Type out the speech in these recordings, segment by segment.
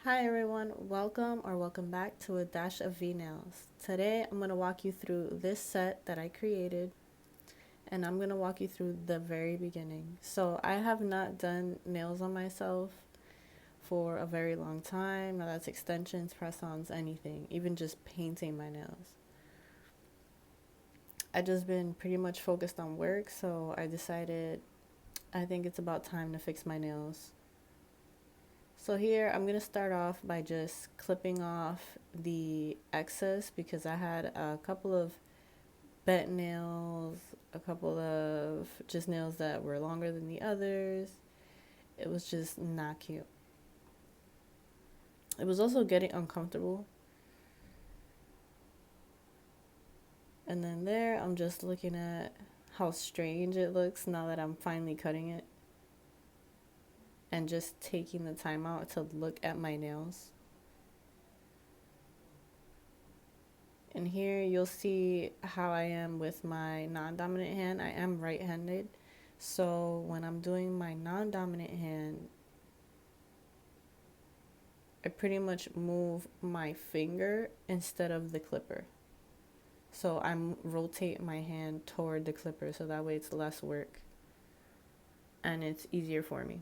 Hi everyone, welcome back to A Dash of V Nails. Today I'm going to walk you through this set that I created, and I'm going to walk you through the very beginning. So I have not done nails on myself for a very long time. Now that's extensions, press-ons, anything, even just painting my nails. I just been pretty much focused on work, so I decided I think it's about time to fix my nails. So here I'm going to start off by just clipping off the excess because I had a couple of bent nails, a couple of just nails that were longer than the others. It was just not cute. It was also getting uncomfortable. And then there I'm just looking at how strange it looks now that I'm finally cutting it and just taking the time out to look at my nails. And here you'll see how I am with my non-dominant hand. I am right-handed. So when I'm doing my non-dominant hand, I pretty much move my finger instead of the clipper. So I rotate my hand toward the clipper so that way it's less work and it's easier for me.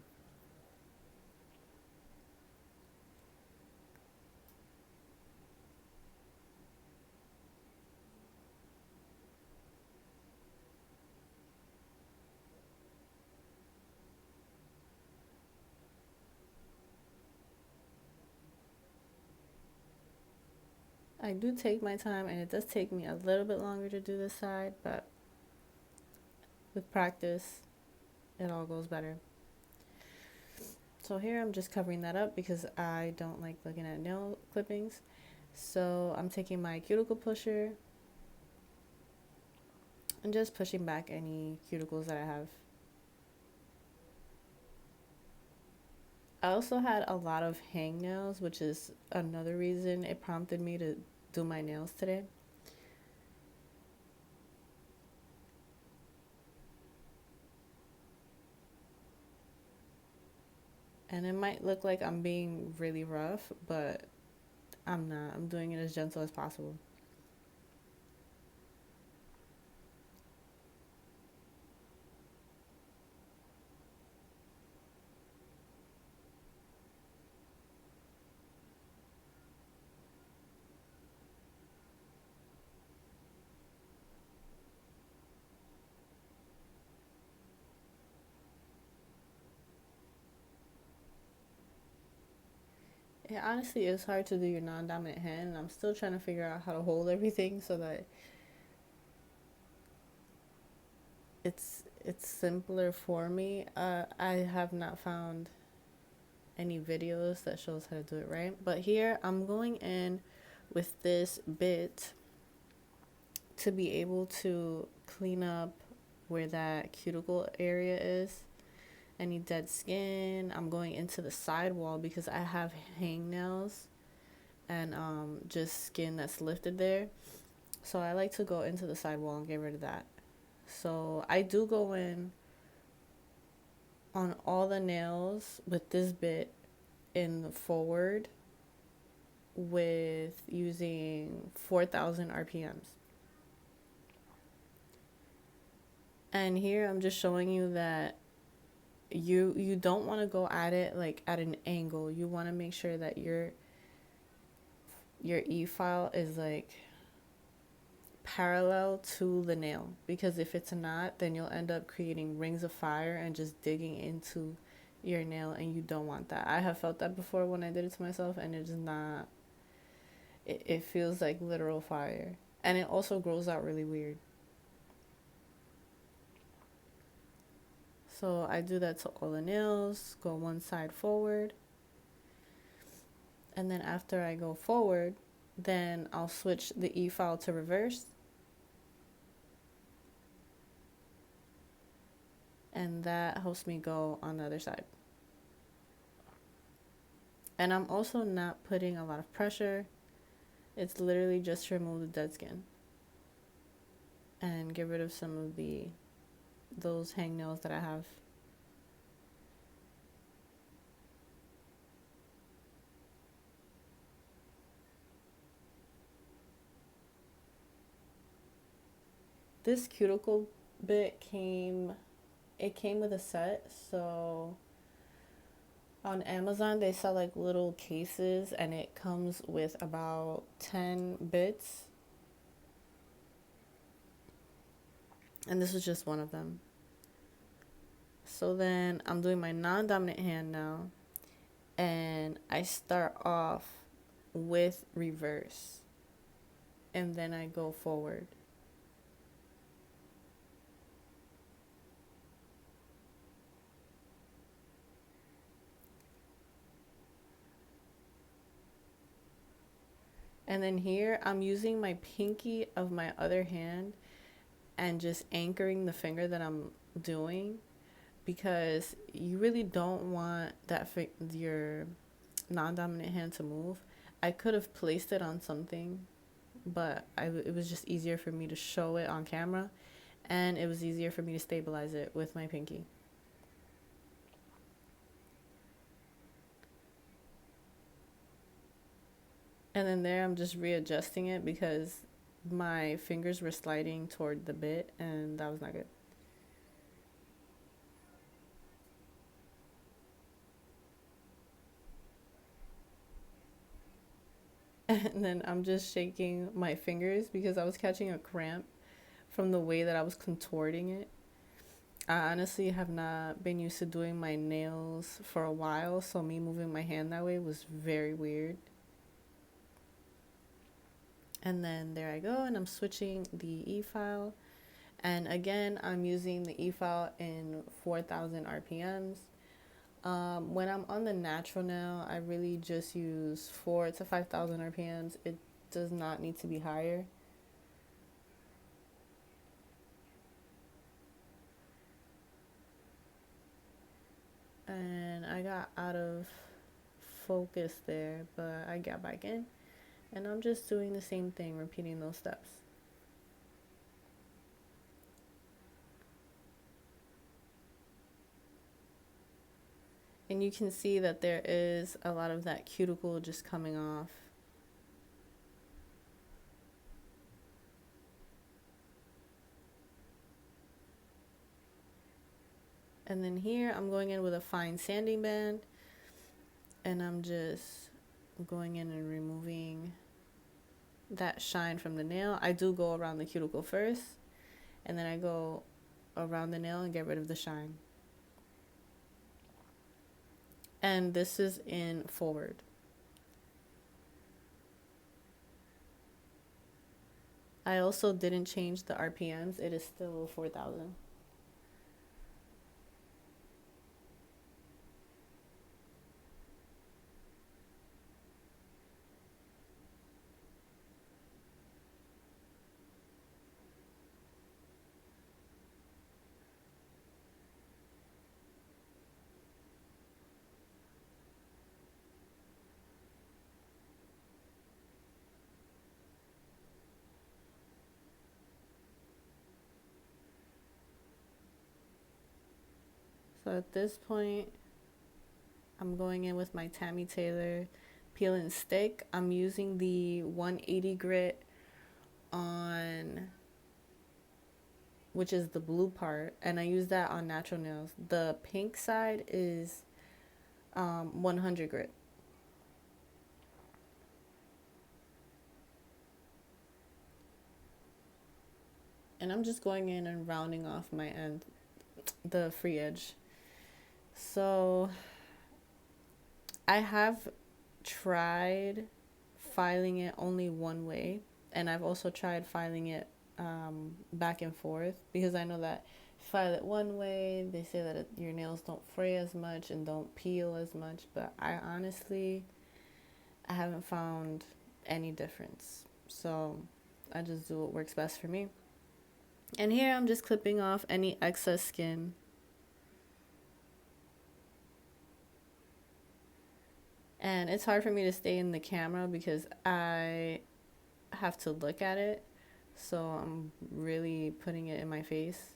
I do take my time and it does take me a little bit longer to do this side, but with practice, it all goes better. So here I'm just covering that up because I don't like looking at nail clippings. So I'm taking my cuticle pusher and just pushing back any cuticles that I have. I also had a lot of hangnails, which is another reason it prompted me to do my nails today. And it might look like I'm being really rough, but I'm not. I'm doing it as gentle as possible. It honestly is hard to do your non-dominant hand, and I'm still trying to figure out how to hold everything so that it's simpler for me. I have not found any videos that shows how to do it right, but here I'm going in with this bit to be able to clean up where that cuticle area is, any dead skin. I'm going into the sidewall because I have hangnails and just skin that's lifted there. So I like to go into the sidewall and get rid of that. So I do go in on all the nails with this bit in the forward with using 4,000 RPMs. And here I'm just showing you that you don't want to go at it like at an angle. You want to make sure that your e-file is like parallel to the nail, because if it's not, then you'll end up creating rings of fire and just digging into your nail, and you don't want that. I have felt that before when I did it to myself, and it is not, it feels like literal fire, and it also grows out really weird. So I do that to all the nails, go one side forward, and then after I go forward, then I'll switch the e-file to reverse, and that helps me go on the other side. And I'm also not putting a lot of pressure. It's literally just to remove the dead skin and get rid of some of those hangnails that I have. This cuticle bit came with a set. So on Amazon they sell like little cases, and it comes with about 10 bits, and this is just one of them. So then I'm doing my non-dominant hand now, and I start off with reverse, and then I go forward. And then here I'm using my pinky of my other hand and just anchoring the finger that I'm doing, because you really don't want your non-dominant hand to move. I could have placed it on something, but it was just easier for me to show it on camera, and it was easier for me to stabilize it with my pinky. And then there I'm just readjusting it because my fingers were sliding toward the bit, and that was not good. And then I'm just shaking my fingers because I was catching a cramp from the way that I was contorting it. I honestly have not been used to doing my nails for a while, so me moving my hand that way was very weird. And then there I go, and I'm switching the E file. And again, I'm using the E file in 4,000 RPMs. When I'm on the natural nail, I really just use 4 to 5,000 RPMs. It does not need to be higher. And I got out of focus there, but I got back in. And I'm just doing the same thing, repeating those steps. And you can see that there is a lot of that cuticle just coming off. And then here I'm going in with a fine sanding band, and I'm just going in and removing that shine from the nail. I do go around the cuticle first, and then I go around the nail and get rid of the shine. And this is in forward. I also didn't change the RPMs. It is still 4,000. So at this point, I'm going in with my Tammy Taylor peel and stick. I'm using the 180 grit on, which is the blue part, and I use that on natural nails. The pink side is 100 grit. And I'm just going in and rounding off my end, the free edge. So I have tried filing it only one way, and I've also tried filing it back and forth, because I know that if you file it one way, they say that your nails don't fray as much and don't peel as much, but I haven't found any difference. So I just do what works best for me. And here I'm just clipping off any excess skin. And it's hard for me to stay in the camera because I have to look at it. So I'm really putting it in my face.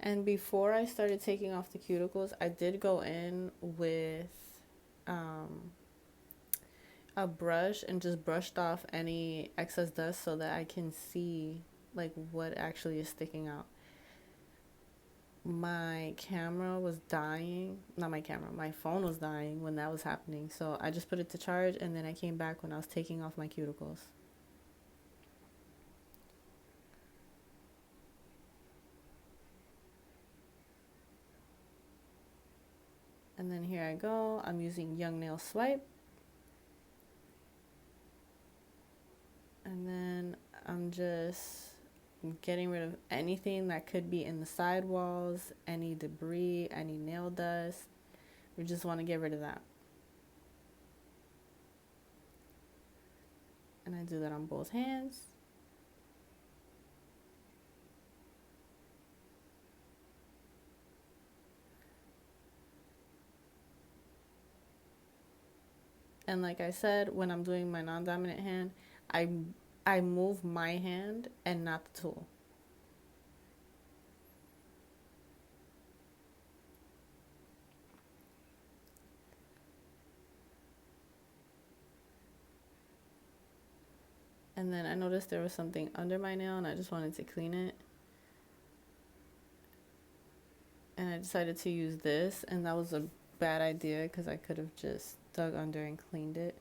And before I started taking off the cuticles, I did go in with um, a brush and just brushed off any excess dust so that I can see like what actually is sticking out. My camera was dying. Not my camera, my phone was dying when that was happening. So I just put it to charge and then I came back when I was taking off my cuticles. And then here I go. I'm using Young Nail Swipe. And then I'm just getting rid of anything that could be in the sidewalls, any debris, any nail dust. We just want to get rid of that. And I do that on both hands. And like I said, when I'm doing my non-dominant hand, I I move my hand and not the tool. And then I noticed there was something under my nail and I just wanted to clean it. And I decided to use this, and that was a bad idea because I could have just dug under and cleaned it.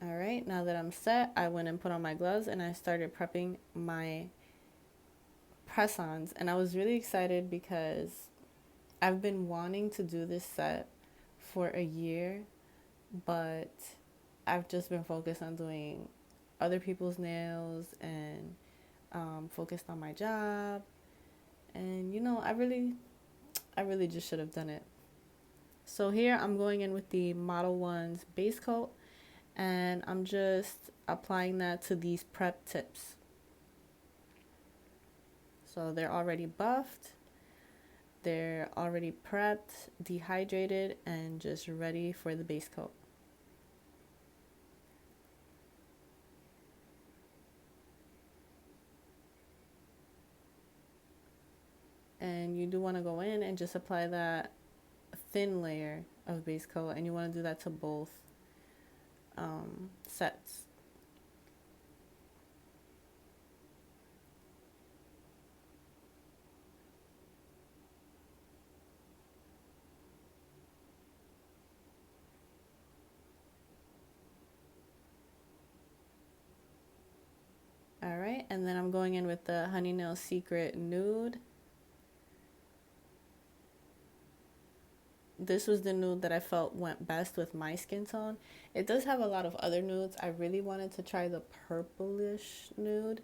All right, now that I'm set, I went and put on my gloves and I started prepping my press-ons. And I was really excited because I've been wanting to do this set for a year, but I've just been focused on doing other people's nails and focused on my job. And I really just should have done it. So here I'm going in with the Model 1's base coat, and I'm just applying that to these prep tips. So they're already buffed, they're already prepped, dehydrated, and just ready for the base coat. And you do want to go in and just apply that thin layer of base coat, and you want to do that to both sets. All right, and then I'm going in with the Honey Nail Secret Nude. This was the nude that I felt went best with my skin tone. It does have a lot of other nudes. I really wanted to try the purplish nude,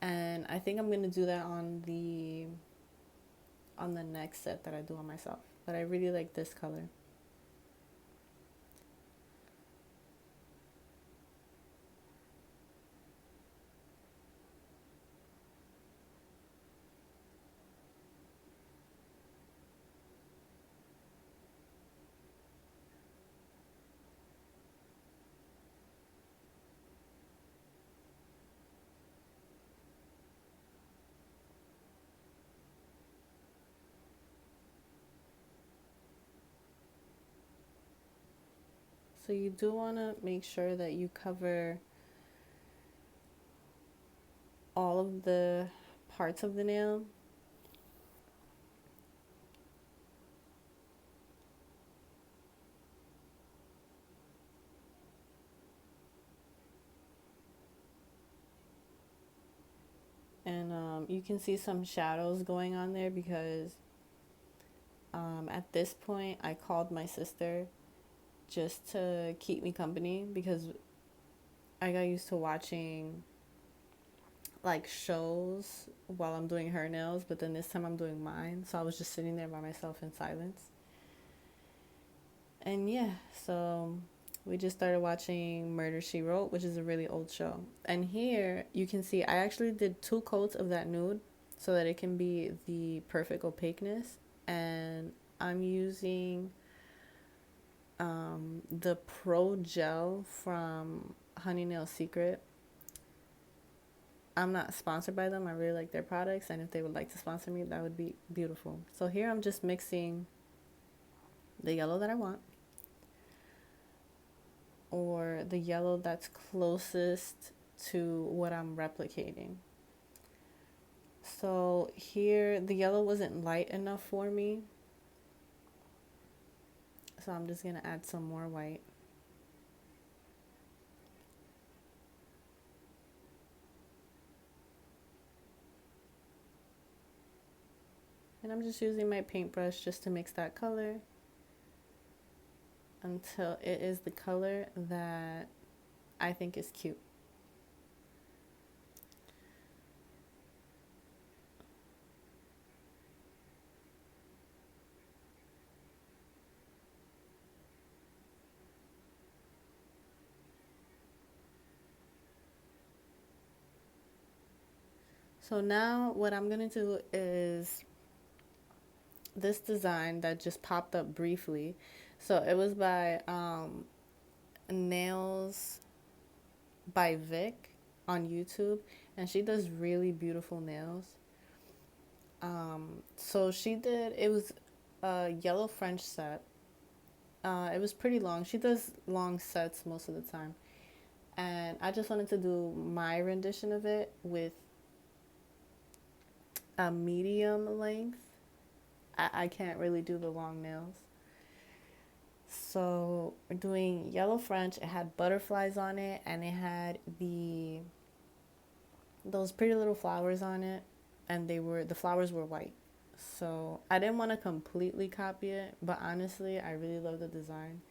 and I think I'm going to do that on the next set that I do on myself. But I really like this color. So you do want to make sure that you cover all of the parts of the nail. And you can see some shadows going on there because at this point I called my sister just to keep me company because I got used to watching like shows while I'm doing her nails, but then this time I'm doing mine. So I was just sitting there by myself in silence. And yeah, so we just started watching Murder She Wrote, which is a really old show. And here you can see I actually did 2 coats of that nude so that it can be the perfect opaqueness. And I'm using the Pro Gel from Honey Nail Secret. I'm not sponsored by them. I really like their products, and if they would like to sponsor me, that would be beautiful. So here I'm just mixing the yellow that I want, or the yellow that's closest to what I'm replicating. So here the yellow wasn't light enough for me, so I'm just gonna add some more white. And I'm just using my paintbrush just to mix that color until it is the color that I think is cute. So now what I'm gonna do is this design that just popped up briefly. So it was by Nails by Vic on YouTube, and she does really beautiful nails. So she did, it was a yellow French set. It was pretty long. She does long sets most of the time. And I just wanted to do my rendition of it with a medium length. I can't really do the long nails. So we're doing yellow French. It had butterflies on it, and it had those pretty little flowers on it, and the flowers were white. So I didn't want to completely copy it, but honestly, I really love the design.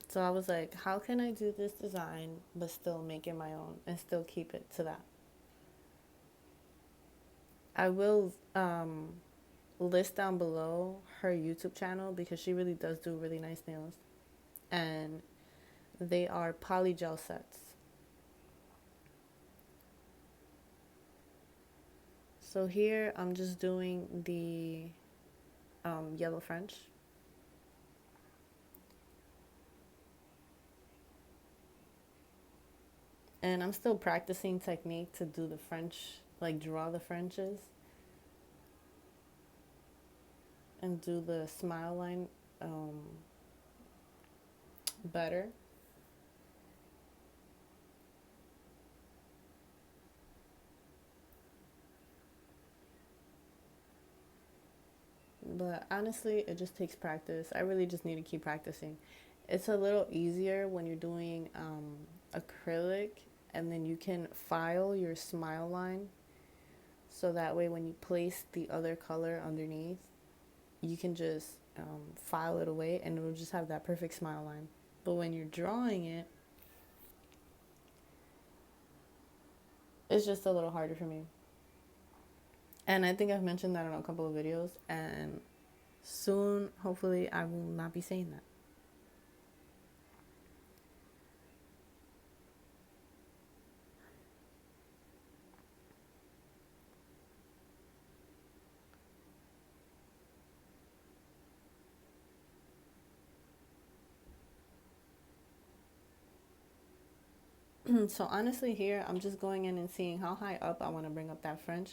So I was like, how can I do this design but still make it my own and still keep it to that? I will list down below her YouTube channel because she really does do really nice nails. And they are polygel sets. So here I'm just doing the yellow French. And I'm still practicing technique to do the French, like draw the Frenches. And do the smile line better. But honestly, it just takes practice. I really just need to keep practicing. It's a little easier when you're doing acrylic, and then you can file your smile line. So that way, when you place the other color underneath, you can just file it away and it'll just have that perfect smile line. But when you're drawing it, it's just a little harder for me. And I think I've mentioned that in a couple of videos, and soon, hopefully, I will not be saying that. So honestly, here I'm just going in and seeing how high up I want to bring up that French.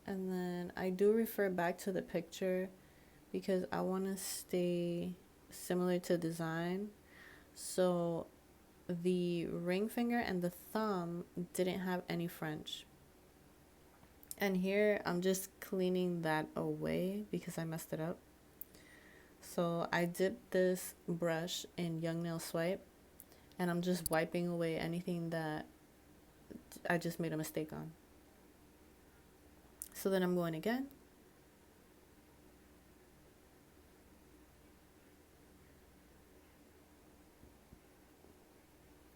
And then I do refer back to the picture because I want to stay similar to design. So the ring finger and the thumb didn't have any French. And here I'm just cleaning that away because I messed it up. So I dipped this brush in Young Nail Swipe, and I'm just wiping away anything that I just made a mistake on. So then I'm going again.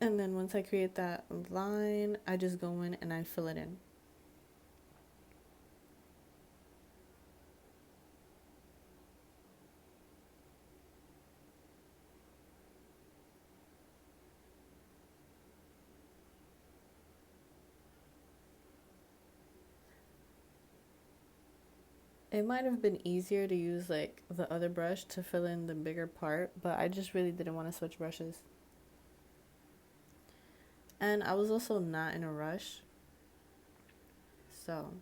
And then once I create that line, I just go in and I fill it in. It might have been easier to use like the other brush to fill in the bigger part, but I just really didn't want to switch brushes. And I was also not in a rush. So,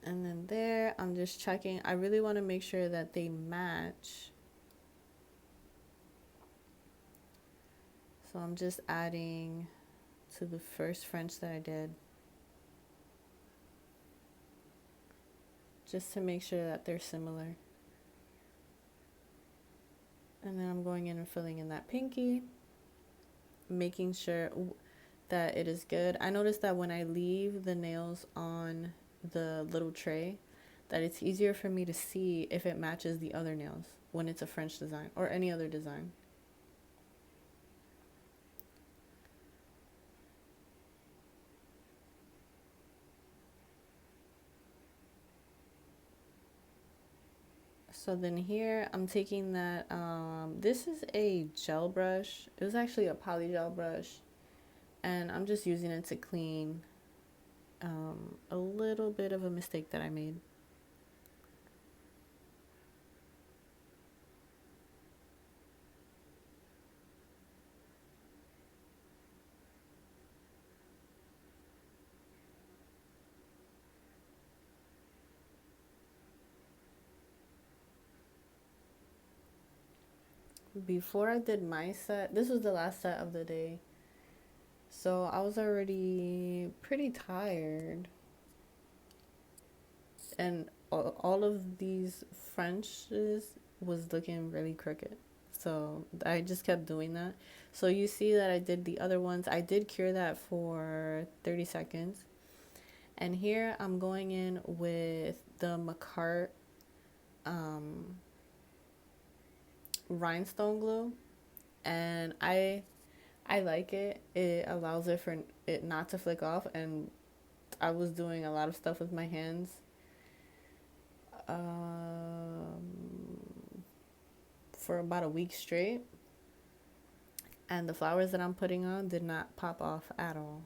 and then there, I'm just checking. I really want to make sure that they match. So I'm just adding to the first French that I did, just to make sure that they're similar. And then I'm going in and filling in that pinky, making sure that it is good. I noticed that when I leave the nails on the little tray, that it's easier for me to see if it matches the other nails when it's a French design or any other design. So then here I'm taking that, this is a gel brush. It was actually a poly gel brush, and I'm just using it to clean a little bit of a mistake that I made. Before I did my set, this was the last set of the day, so I was already pretty tired, and all of these Frenches was looking really crooked. So I just kept doing that. So you see that I did the other ones. I did cure that for 30 seconds. And here I'm going in with the Macart Rhinestone Glue. And I like it. It allows it for it not to flick off. And I was doing a lot of stuff with my hands. For about a week straight, and the flowers that I'm putting on did not pop off at all.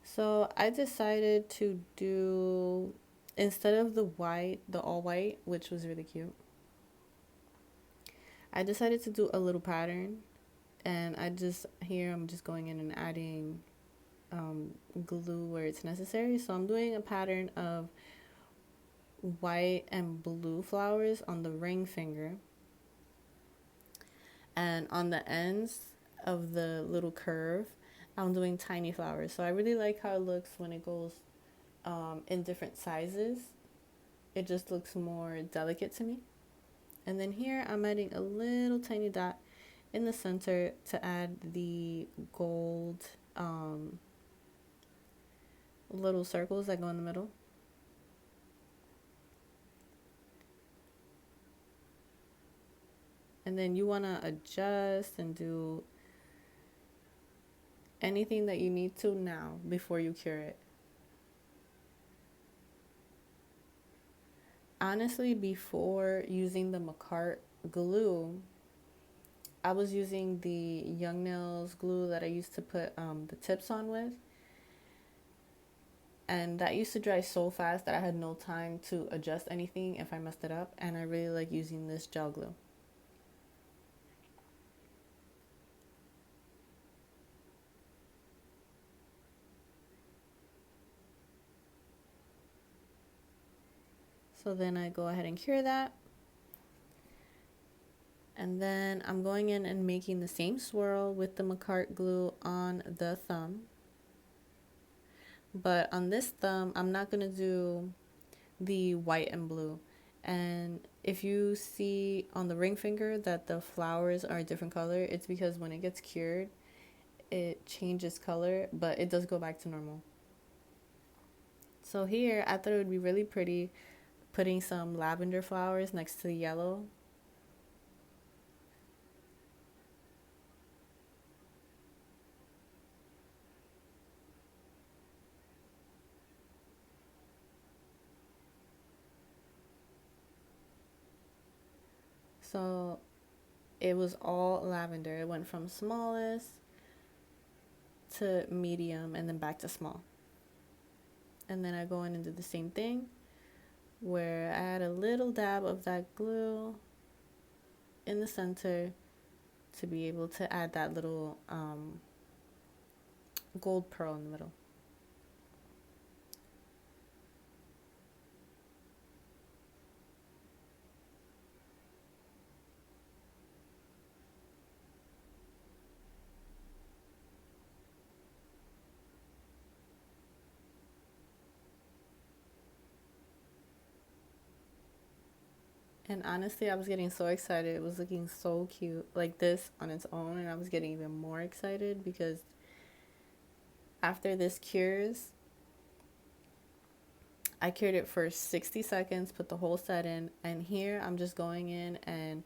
So I decided to do, instead of the white, the all white, which was really cute, I decided to do a little pattern. And here I'm just going in and adding glue where it's necessary. So I'm doing a pattern of white and blue flowers on the ring finger, and on the ends of the little curve I'm doing tiny flowers. So I really like how it looks when it goes in different sizes. It just looks more delicate to me. And then here I'm adding a little tiny dot in the center to add the gold little circles that go in the middle. And then you want to adjust and do anything that you need to now before you cure it. Honestly, before using the Macart glue, I was using the Young Nails glue that I used to put the tips on with. And that used to dry so fast that I had no time to adjust anything if I messed it up. And I really like using this gel glue. So then I go ahead and cure that. And then I'm going in and making the same swirl with the Macart glue on the thumb. But on this thumb, I'm not going to do the white and blue. And if you see on the ring finger that the flowers are a different color, it's because when it gets cured, it changes color, but it does go back to normal. So here, I thought it would be really pretty putting some lavender flowers next to the yellow. So it was all lavender. It went from smallest to medium and then back to small. And then I go in and do the same thing where I add a little dab of that glue in the center to be able to add that little gold pearl in the middle. And honestly, I was getting so excited. It was looking so cute like this on its own, and I was getting even more excited because after this cures, I cured it for 60 seconds, put the whole set in, and here I'm just going in and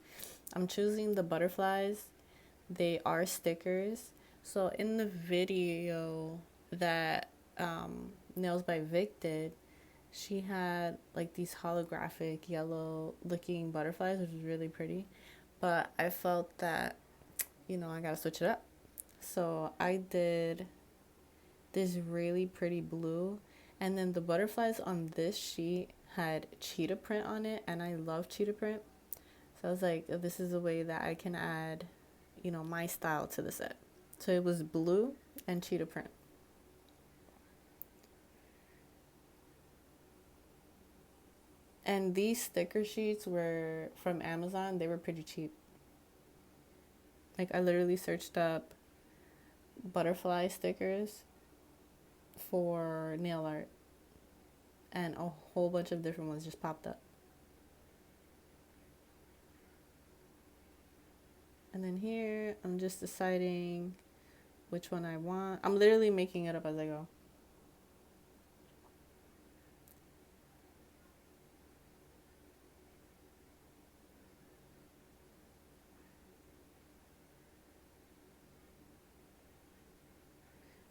I'm choosing the butterflies. They are stickers. So in the video that Nails by Vic did, she had like these holographic yellow looking butterflies, which is really pretty. But I felt that, I gotta switch it up. So I did this really pretty blue, and then the butterflies on this sheet had cheetah print on it, and I love cheetah print. So I was like, this is a way that I can add, my style to the set. So it was blue and cheetah print. And these sticker sheets were from Amazon. They were pretty cheap. Like I literally searched up butterfly stickers for nail art, and a whole bunch of different ones just popped up. And then here, I'm just deciding which one I want. I'm literally making it up as I go.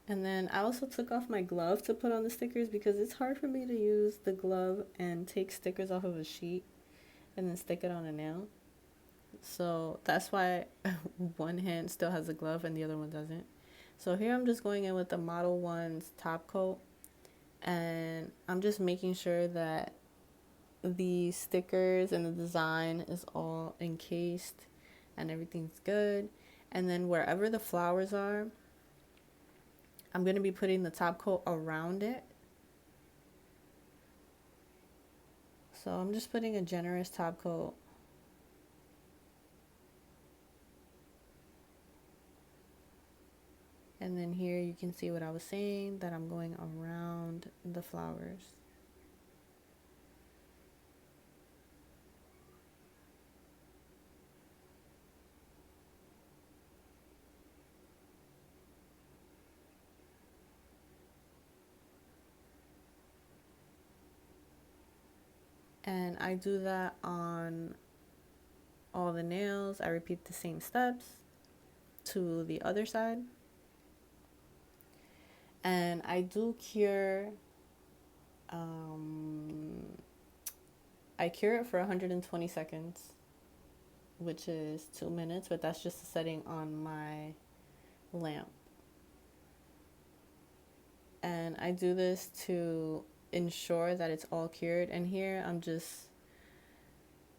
And then I also took off my glove to put on the stickers because it's hard for me to use the glove and take stickers off of a sheet and then stick it on a nail. So that's why one hand still has a glove and the other one doesn't. So here I'm just going in with the Model 1's top coat, and I'm just making sure that the stickers and the design is all encased and everything's good. And then wherever the flowers are, I'm going to be putting the top coat around it. So I'm just putting a generous top coat. And then here you can see what I was saying, that I'm going around the flowers. And I do that on all the nails. I repeat the same steps to the other side. And I do cure, I cure it for 120 seconds, which is 2 minutes, but that's just a setting on my lamp. And I do this to ensure that it's all cured. And here I'm just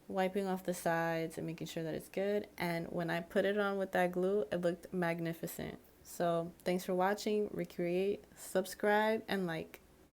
wiping off the sides and making sure that it's good. And when I put it on with that glue, it looked magnificent. So thanks for watching. Recreate, subscribe, and like.